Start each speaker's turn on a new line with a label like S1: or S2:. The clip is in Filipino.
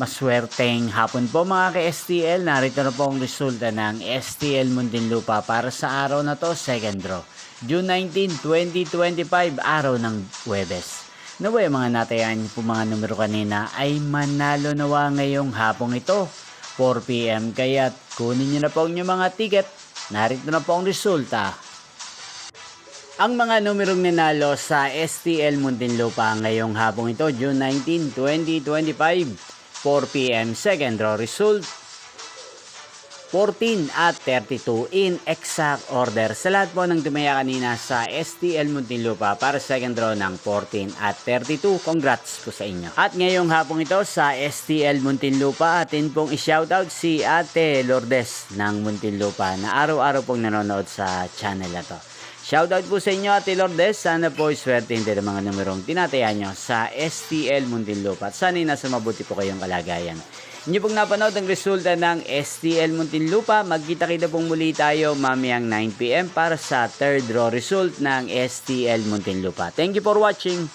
S1: Maswerteng hapon po mga ka-STL. Narito na po ang resulta ng STL Muntinlupa para sa araw na to, second draw. June 19, 2025, araw ng Huwebes. Naway mga natayan po mga numero kanina ay manalo nawa ngayong hapong ito, 4 PM. Kaya kunin nyo na po ang inyong mga ticket. Narito na po ang resulta. Ang mga numerong nanalo sa STL Muntinlupa ngayong hapong ito, June 19, 2025, 4 PM, second draw result 14 at 32 in exact order. Sa lahat po ng tumaya kanina sa STL Muntinlupa para second draw ng 14 at 32, congrats po sa inyo. At ngayong hapong ito sa STL Muntinlupa, atin pong i-shoutout si Ate Lourdes ng Muntinlupa na araw-araw pong nanonood sa channel na to. Shoutout po sa inyo Ate Lourdes, sana po iswerte din ang mga numerong tinataya nyo sa STL Muntinlupa at sana'y nasa mabuti po kayong kalagayan. Inyo pong napanood ang resulta ng STL Muntinlupa. Magkita-kita pong muli tayo mamayang 9 PM para sa third draw result ng STL Muntinlupa. Thank you for watching.